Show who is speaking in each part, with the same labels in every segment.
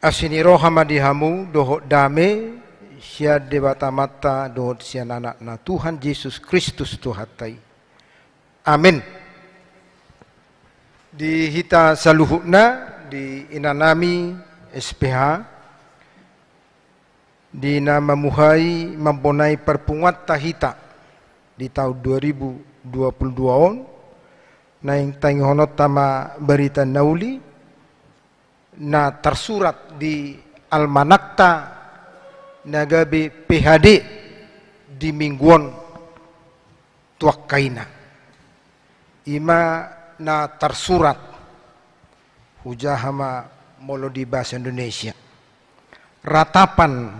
Speaker 1: Asini rohamadihamu dohot dame sia debata mata dohot sia anak na Tuhan Yesus Kristus Tuhatai. Amin. Di hita saluhukna di inanami SPH di nama muhai membonai perpungat tahita di tahun 2022 on na yang tangihonot tama berita nauli na tersurat di almanakta nagabe PHD di mingguan tuak kaina ima na tersurat hujahama molo di bahasa Indonesia ratapan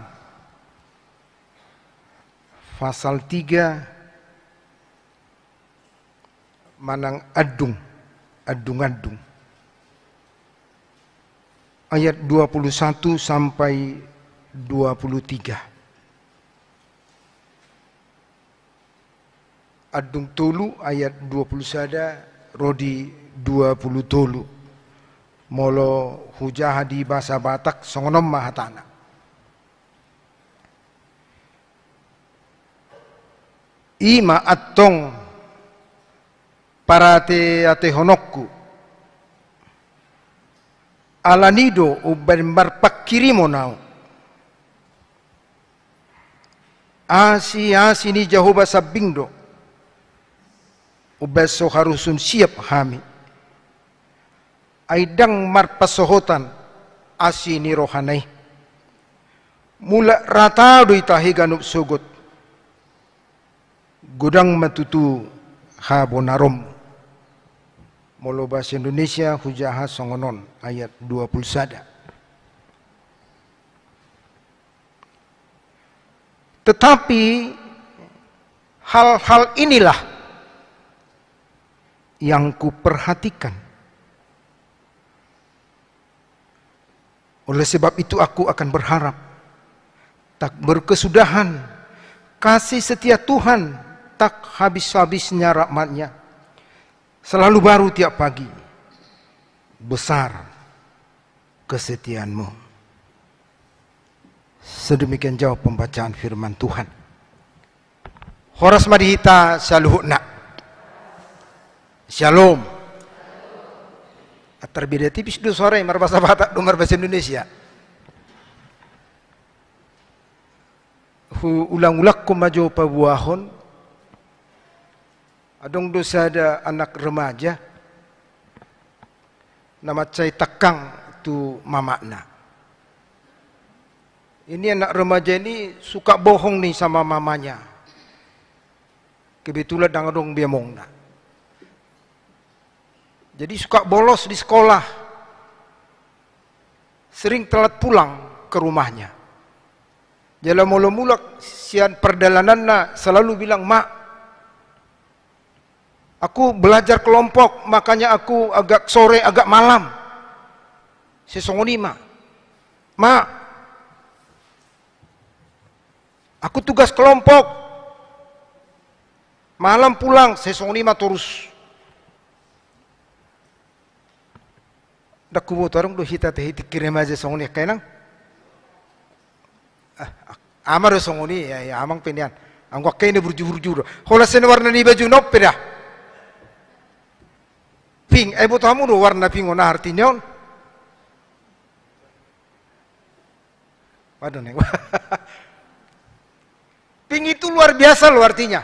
Speaker 1: pasal 3 manang adung ayat 21 sampai 23. Adung tolu ayat 21 rodi 20 tolu. Molo hujah di bahasa Batak songonom mahatana. Ima attong parate ate honokku alanido ubar pakirimo nao asi ni Jehovah sabindo ubeso harusun siap hami aidang marpasohotan asi ni rohanai mula rata do itahi ganup sugut gudang matutu habonarom molo bahasa Indonesia hujaha songonon ayat 21. Tetapi hal-hal inilah yang kuperhatikan. Oleh sebab itu aku akan berharap tak berkesudahan kasih setia Tuhan tak habis-habisnya rahmat-Nya selalu baru tiap pagi. Besar kesetiaanmu. Sedemikian jauh pembacaan firman Tuhan. Horas madihita saluhukna. Shalom. Terbeda tipis do sore mar bahasa Batak do mar bahasa Indonesia. Ulang-ulang ko majo pabuahon. Adong dosa ada anak remaja nama cai takang tu mamakna. Ini anak remaja ini suka bohong nih sama mamanya. Kebetulan dangadong biamongna. Jadi suka bolos di sekolah. Sering telat pulang ke rumahnya. Jala mula-mula sian perdalananna selalu bilang, "Mak, aku belajar kelompok, makanya aku agak sore, agak malam." Sesongoni mak, aku tugas kelompok, malam pulang, sesongoni terus. Dak kubo tarung do hita teh kirim aja songoni kainang. Amar songoni ya amang penian. Anggo kaine burju-burju. Hola sen warna ni baju nop dah. Pink, butuh kamu do warna pink ona artinya. Waduh nih. Pink itu luar biasa lo artinya.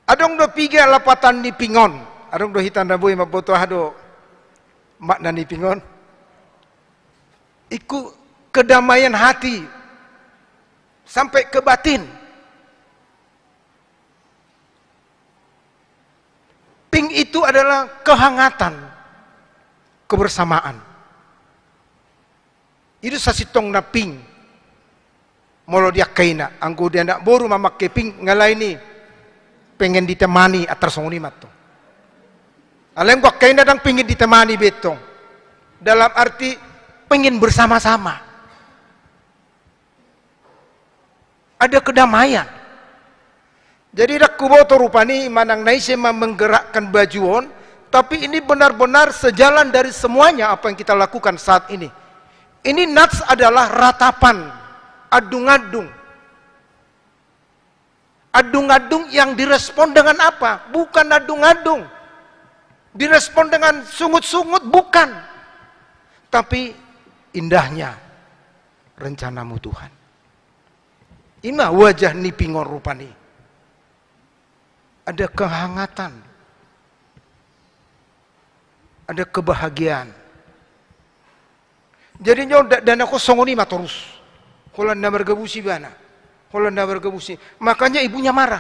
Speaker 1: Adong do piga lapatan di pingon. Adong do hitan daboy maboto hado makna ni pingon. Iku kedamaian hati sampai ke batin. Pink itu adalah kehangatan, kebersamaan. Itu sasitong na pink. Molo dia kaina, anggo dia nak boru mamakai pink ngalai ni pengen ditemani atar songoni mato. Aleng gua kaina dang pengen ditemani betong. Dalam arti pengen bersama-sama. Ada kedamaian. Jadi dak kubo to rupani manang naise menggerakkan bajuon Tapi ini benar-benar sejalan dari semuanya apa yang kita lakukan saat ini. Ini nats adalah ratapan, adung-adung. Adung-adung yang direspon dengan apa? Bukan adung-adung. Direspon dengan sungut-sungut, bukan. Tapi indahnya rencanamu Tuhan. Ima wajah ni pingor rupani. Ada kehangatan. Ada kebahagiaan. Jadi nyo dan aku songoni matorus. Kalau ndak bergebusi bana. Kalau ndak bergebusi, makanya ibunya marah.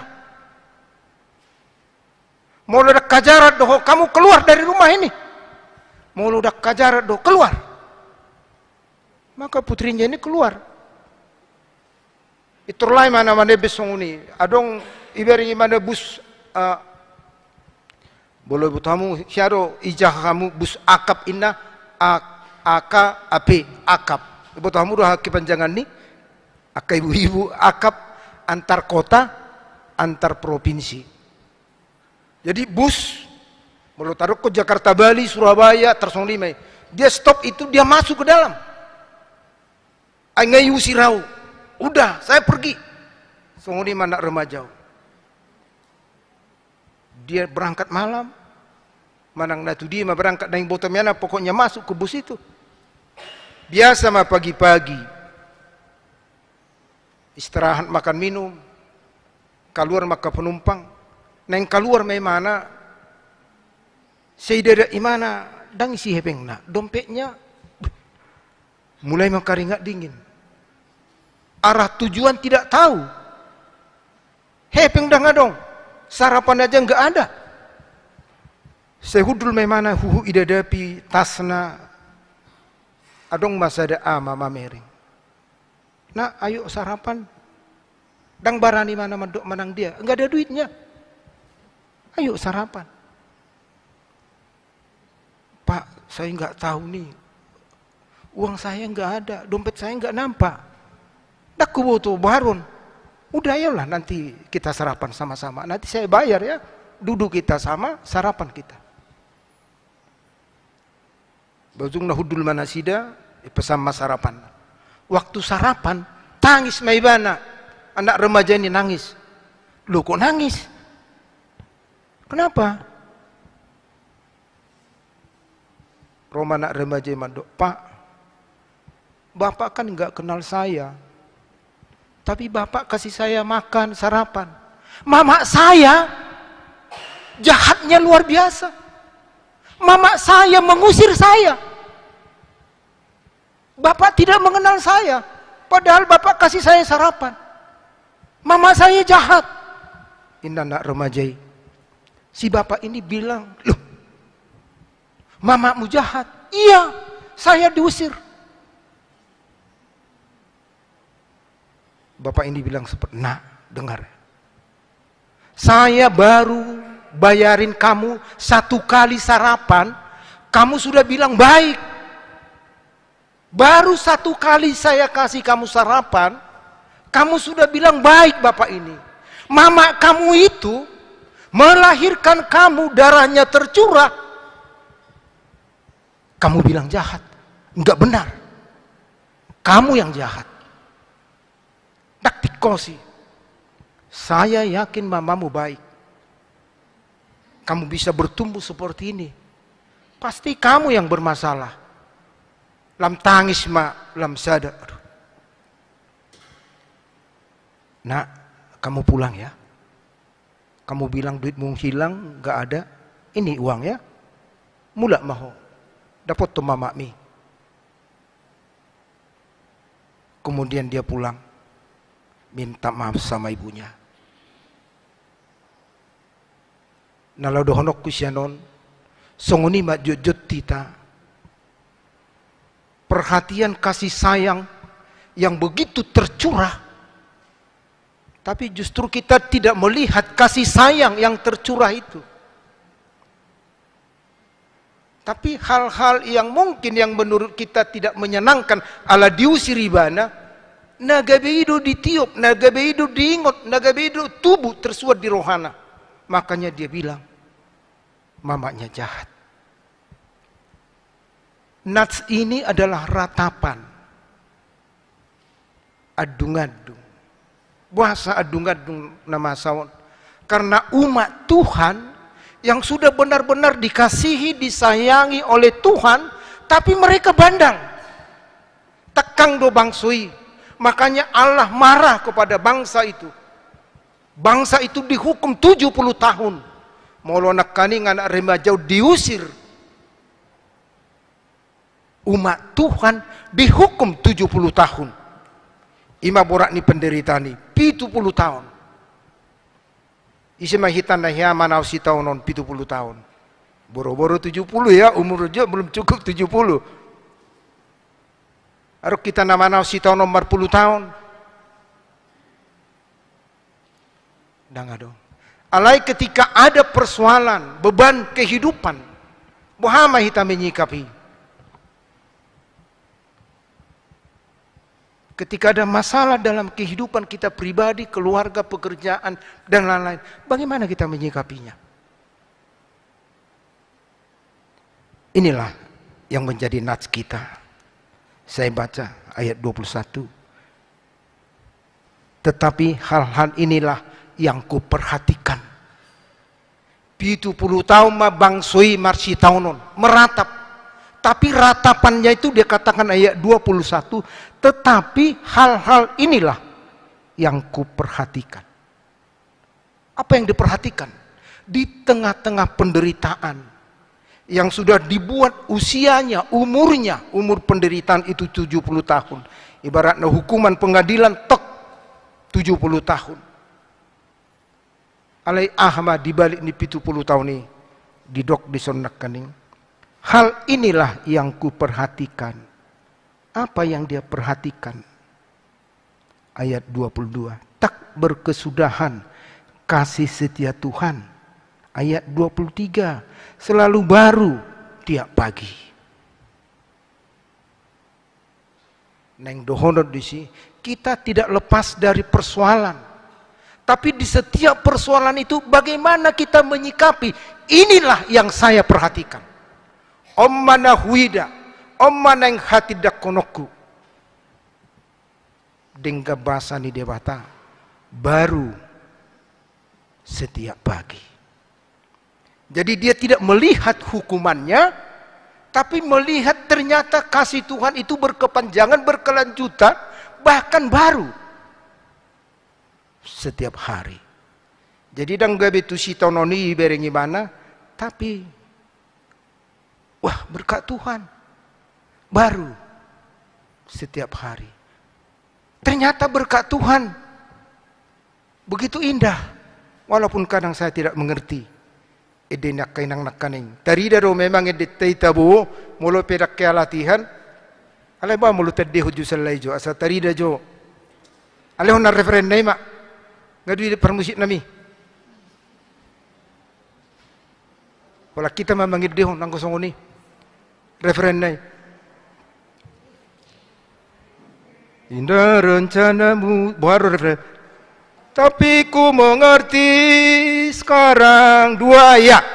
Speaker 1: Mau ledak kajarat doh, kamu keluar dari rumah ini. Mau ledak kajarat doh, keluar. Maka putrinya ini keluar. Itulah mana besongoni. Adong iberi mana bus boleh butamu siaro ijah kamu bus akap inna aka api akap. Butamu doh kepanjangan ni. Aka ibu-ibu akap antar kota, antar provinsi. Jadi bus mau taruh ke Jakarta, Bali, Surabaya, Tersonlimai. Dia stop itu, dia masuk ke dalam. Ngayu sirau. Udah, saya pergi. Songoni anak remaja. Dia berangkat malam. Manang natu dia berangkat dari botomnya, pokoknya masuk ke bus itu. Biasa mah pagi-pagi. Istirahat makan minum, keluar maka penumpang, neng keluar mai mana, saya imana, dang isi hepeng na, dompetnya mulai mengkeringat dingin, arah tujuan tidak tahu, hepeng dah ngadong, sarapan aja nggak ada, saya hudul mai mana, huhu idadapi tasna, adong masa ada ama mamering. Nah, ayo sarapan. Dang barani mana mandok menang dia. Enggak ada duitnya. Ayo sarapan. Pak, saya enggak tahu nih. Uang saya enggak ada, dompet saya enggak nampak. Dak kubutuh barun. Udah ayolah nanti kita sarapan sama-sama. Nanti saya bayar ya. Duduk kita sama, sarapan kita. Bajungna hudul manasida, pesan mas sarapan. Waktu sarapan, tangis maibana. Anak remaja ini nangis. Loh kok nangis? Kenapa? Roma anak remaja mandok, Pak, Bapak kan enggak kenal saya. Tapi Bapak kasih saya makan, sarapan. Mama saya, jahatnya luar biasa. Mama saya mengusir saya. Bapak tidak mengenal saya, padahal Bapak kasih saya sarapan. Mama saya jahat. Ini anak remaja. Si Bapak ini bilang, loh, mamamu jahat. Iya, saya diusir. Bapak ini bilang seperti, nak, dengar. Saya baru bayarin kamu 1 kali sarapan, kamu sudah bilang baik. Baru 1 kali saya kasih kamu sarapan, kamu sudah bilang baik Bapak ini. Mama kamu itu melahirkan kamu, darahnya tercurah. Kamu bilang jahat. Enggak benar. Kamu yang jahat. Taktikosi. Saya yakin mamamu baik. Kamu bisa bertumbuh seperti ini. Pasti kamu yang bermasalah. Lam tangis ma, lam sadar. Nak, kamu pulang ya. Kamu bilang duitmu hilang, gak ada. Ini uang ya. Mula maho. Dapat tu mama mi. Kemudian dia pulang. Minta maaf sama ibunya. Nalau dohonok kusyanon. Songoni ma jujut tita. Perhatian kasih sayang yang begitu tercurah, tapi justru kita tidak melihat kasih sayang yang tercurah itu. Tapi hal-hal yang mungkin yang menurut kita tidak menyenangkan, ala diusir ibana, naga beidu ditiup, naga beidu diingot, naga beidu tubuh tersuat di rohana. Makanya dia bilang, mamanya jahat. Nats ini adalah ratapan. Adung-adung. Bahasa adung-adung nama sawon. Karena umat Tuhan yang sudah benar-benar dikasihi, disayangi oleh Tuhan, tapi mereka bandang. Tekang do bangsui. Makanya Allah marah kepada bangsa itu. Bangsa itu dihukum 70 tahun. Molo nakani anak remajau diusir. Umat Tuhan dihukum 70 tahun. Ima borak ni penderita ni 70 tahun. Isi mahitan dah ya manau si tahun non 70 tahun. Boro-boro 70 ya, umur juga belum cukup 70. Harus kita nama manau si tahun nomor 40 tahun. Dah ngado. Alai ketika ada persoalan, beban kehidupan, bahama kita menyikapi. Ketika ada masalah dalam kehidupan kita pribadi, keluarga, pekerjaan, dan lain-lain, bagaimana kita menyikapinya? Inilah yang menjadi nats kita. Saya baca ayat 21. Tetapi hal-hal inilah yang kuperhatikan. 70 tahun bangsui marsi taunon, meratap. Tapi ratapannya itu dia katakan ayat 21, tetapi hal-hal inilah yang kuperhatikan. Apa yang diperhatikan? Di tengah-tengah penderitaan yang sudah dibuat usianya, umur penderitaan itu 70 tahun. Ibaratnya hukuman pengadilan tek 70 tahun. Alai Ahmad dibalik ni 70 tahun ini didok disonak kening. Hal inilah yang kuperhatikan. Apa yang dia perhatikan? Ayat 22. Tak berkesudahan kasih setia Tuhan. Ayat 23. Selalu baru tiap pagi. Neng dohonot di sini, kita tidak lepas dari persoalan. Tapi di setiap persoalan itu bagaimana kita menyikapi? Inilah yang saya perhatikan. Om mana huida, om mana yang hati dak konokku. Dengga bahasa ni debata baru setiap pagi. Jadi dia tidak melihat hukumannya, tapi melihat ternyata kasih Tuhan itu berkepanjangan, berkelanjutan, bahkan baru setiap hari. Jadi dang gabe tu si tononi berengi mana, tapi wah, berkat Tuhan baru setiap hari. Ternyata berkat Tuhan begitu indah, walaupun kadang saya tidak mengerti. Ede nak kainang nak kaning. Tari daro memang ede taitabu mulo perak ke latihan. Alai ba mulo tedde huju salai jo asa tari da jo. Alai hona referen nai mak. Ngadu permusik nami. Wala kita memang ede hon nang kosong ni. Referen nai. Indah rencanamu, baru referen. Tapi ku mengerti sekarang dua ayat.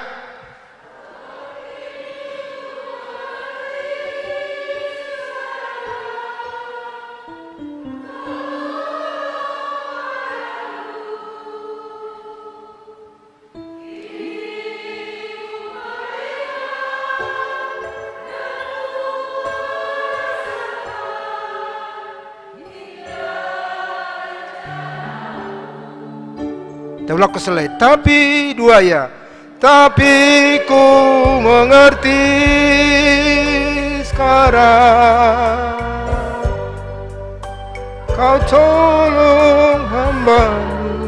Speaker 1: Taulah keselai. Tapi dua ya. Tapi ku mengerti sekarang. Kau tolong hamba-Mu.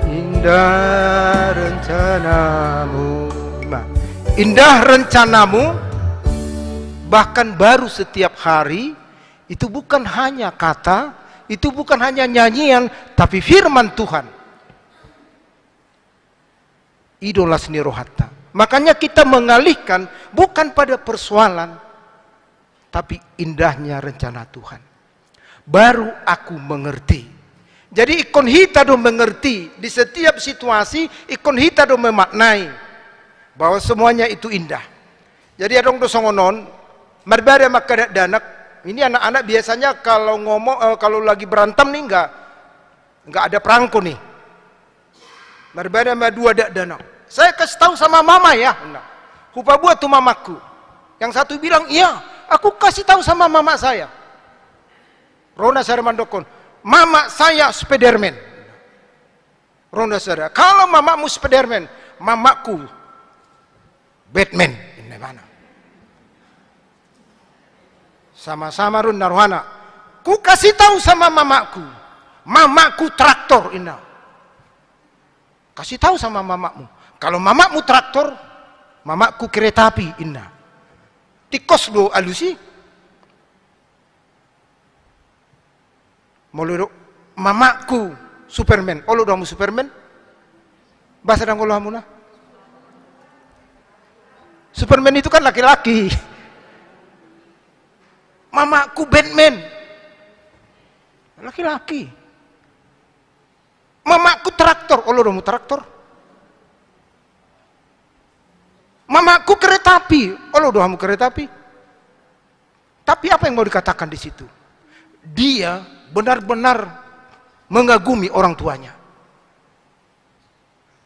Speaker 1: Indah rencanamu. Indah rencanamu, bahkan baru setiap hari. Itu bukan hanya kata, itu bukan hanya nyanyian, tapi firman Tuhan. Idola seni rohata. Makanya kita mengalihkan bukan pada persoalan, tapi indahnya rencana Tuhan. Baru aku mengerti. Jadi ikon hita do mengerti di setiap situasi, ikon hita do memaknai bahwa semuanya itu indah. Jadi adong do songonon, marbare maka danak. Ini anak-anak biasanya kalau ngomong, kalau lagi berantem nih nggak ada perangko nih. Marbare sama dua danak. Saya kasih tahu sama mama ya. Hupa buat tuh mamaku. Yang satu bilang, iya, aku kasih tahu sama mama saya. Rona Sarmandokon, mama saya Spiderman. Rona Sarah, kalau mamamu Spiderman, mamaku Batman. Ini mana? Sama-sama Run Narwana. Ku kasih tahu sama mamaku traktor. Ina. Kasih tahu sama mamamu. Kalau mamamu traktor, mamaku kereta api. Ina. Tikos do alusi. Moloro mamaku Superman. Olo damu Superman? Bahasa dang olo hamuna. Superman itu kan laki-laki. Mamaku Batman. Laki-laki. Mamaku traktor. Olo damu traktor. Mamaku kereta api. Oh, doamu kereta api. Tapi apa yang mau dikatakan di situ? Dia benar-benar mengagumi orang tuanya.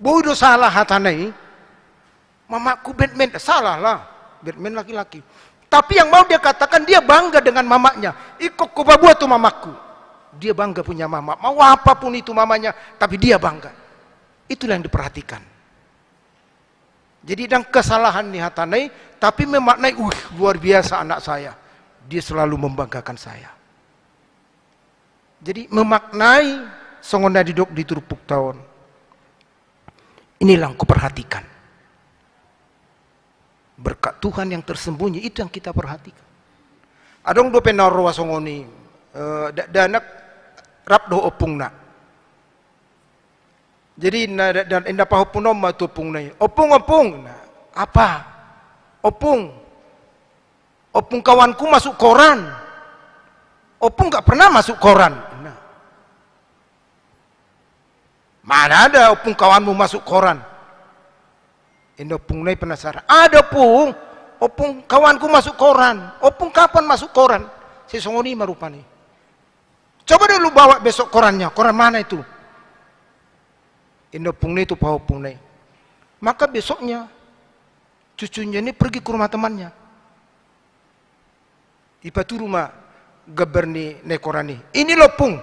Speaker 1: Bodoh salah hatanai. Mamaku Batman, salah lah. Batman laki-laki. Tapi yang mau dia katakan, dia bangga dengan mamanya. Ikut kuba buat tuh mamaku. Dia bangga punya mama. Mau apapun itu mamanya, tapi dia bangga. Itulah yang diperhatikan. Jadi dan kesalahan nih hatanai, tapi memaknai, luar biasa anak saya. Dia selalu membanggakan saya. Jadi memaknai songonda didok di turupuk tahun. Inilah yang kuperhatikan. Berkat Tuhan yang tersembunyi itu yang kita perhatikan. Adong do penaro wasongoni danak rap do opung nak. Jadi dan indah pahopunom matupung na. Opung. Nah, apa? Opung kawanku masuk koran. Opung nggak pernah masuk koran. Nah. Mana ada opung kawanmu masuk koran? Indah opung na penasaran. Ada opung kawanku masuk koran. Opung kapan masuk koran? Si songoni marupani. Coba dulu bawa besok korannya. Koran mana itu? Indopung itu pahopung. Maka besoknya cucunya ini pergi ke rumah temannya. Ipatu rumah gabar ni korani. Ini lopung.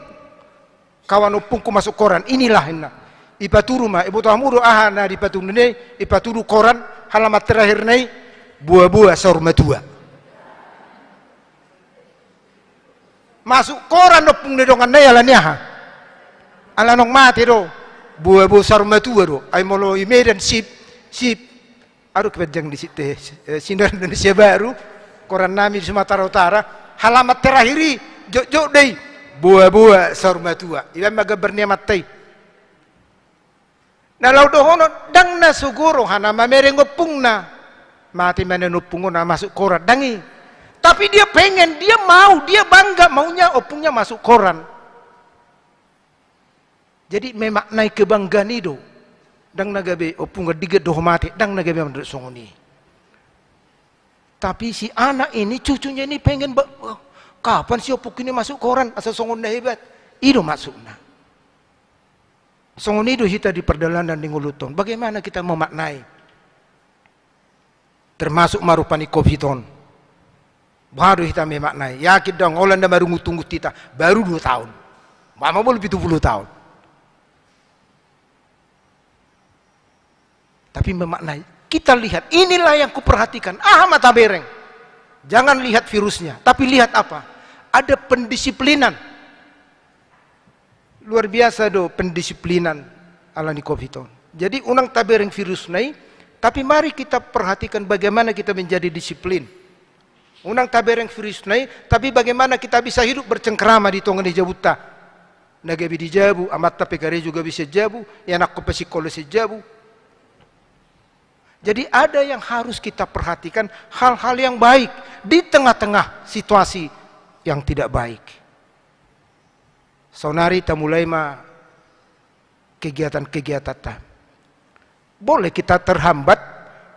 Speaker 1: Kawan opungku masuk koran. Inilah hendak. Ipatu rumah. Ibu tamu doa na ipatu nene. Ipatu koran. Halamat terakhir nai. Buah-buah sorma tua. Masuk koran opung ni dongan nai alanya ha. Alanong mati do. Buah-buah sorma tua do. Ay molo imedan sip. Aduh kebajang di situ. Sinar Indonesia Baru. Koran nami di Sumatera Utara. Halamat terakhiri. Jok deh. Buah-buah sorma tua. Iban magabarnya matay. Na laudohono dang na suguro hana mamereng opung na. Mati mana opung na masuk koran dangi. Tapi dia pengen, dia mau, dia bangga maunya opungnya masuk koran. Jadi memaknai kebanggaan itu. Dang nagabe opung diget doh mati, dang nagabe mandut songoni. Tapi si anak ini, cucunya ini pengen, kapan si opung ini masuk koran? Asal songon hebat. Itu masuknya. Songon itu kita di perjalanan di nguluton. Bagaimana kita memaknai? Termasuk marupani coviton. Baru kita memaknai. Yakin dong, Holanda baru tunggu kita. Baru 2 tahun. Mama boleh 70 tahun. Tapi memaknai. Kita lihat, inilah yang kuperhatikan. Mata bereng. Jangan lihat virusnya. Tapi lihat apa? Ada pendisiplinan. Luar biasa do pendisiplinan ala ni COVID. Jadi unang tabereng virus nai, tapi mari kita perhatikan bagaimana kita menjadi disiplin. Unang tabereng virus nai, tapi bagaimana kita bisa hidup bercengkrama di tongan di jabuta. Nagabi di jabu, amat tapi kare juga bisa jabu, yang aku psikologi jabu. Jadi ada yang harus kita perhatikan, hal-hal yang baik di tengah-tengah situasi yang tidak baik. Saunari ta mulai kegiatan-kegiatan. Boleh kita terhambat,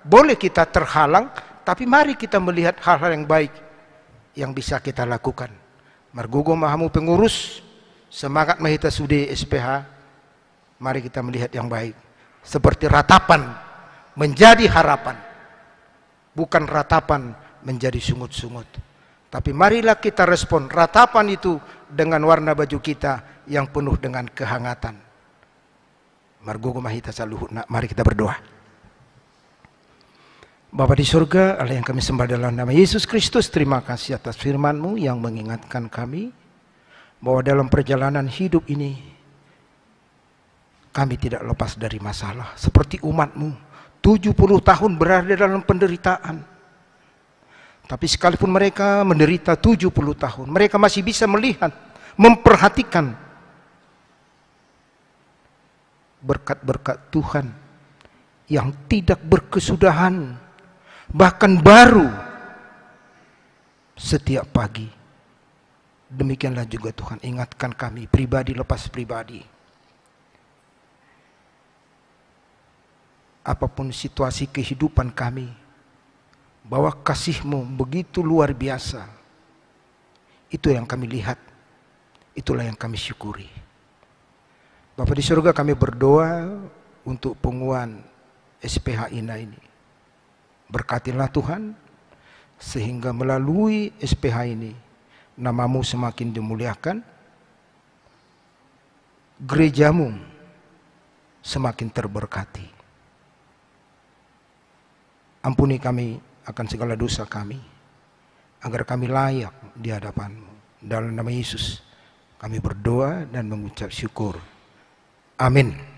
Speaker 1: boleh kita terhalang, tapi mari kita melihat hal-hal yang baik yang bisa kita lakukan. Margogo mahamu pengurus, semangat mahita sudi SPH, mari kita melihat yang baik. Seperti ratapan menjadi harapan, bukan ratapan menjadi sungut-sungut. Tapi marilah kita respon ratapan itu dengan warna baju kita yang penuh dengan kehangatan. Margogo mahita saluhut, mari kita berdoa. Bapa di surga, Allah yang kami sembah dalam nama Yesus Kristus, terima kasih atas firman-Mu yang mengingatkan kami bahwa dalam perjalanan hidup ini kami tidak lepas dari masalah. Seperti umat-Mu, 70 tahun berada dalam penderitaan. Tapi sekalipun mereka menderita 70 tahun, mereka masih bisa melihat, memperhatikan berkat-berkat Tuhan yang tidak berkesudahan, bahkan baru setiap pagi. Demikianlah juga Tuhan ingatkan kami pribadi lepas pribadi. Apapun situasi kehidupan kami, bahwa kasih-Mu begitu luar biasa. Itu yang kami lihat, itulah yang kami syukuri. Bapa di surga, kami berdoa untuk penguatan SPH INA ini. Berkatilah Tuhan, sehingga melalui SPH ini, nama-Mu semakin dimuliakan, gereja-Mu semakin terberkati. Ampuni kami akan segala dosa kami, agar kami layak di hadapan-Mu. Dalam nama Yesus, kami berdoa dan mengucap syukur. Amin.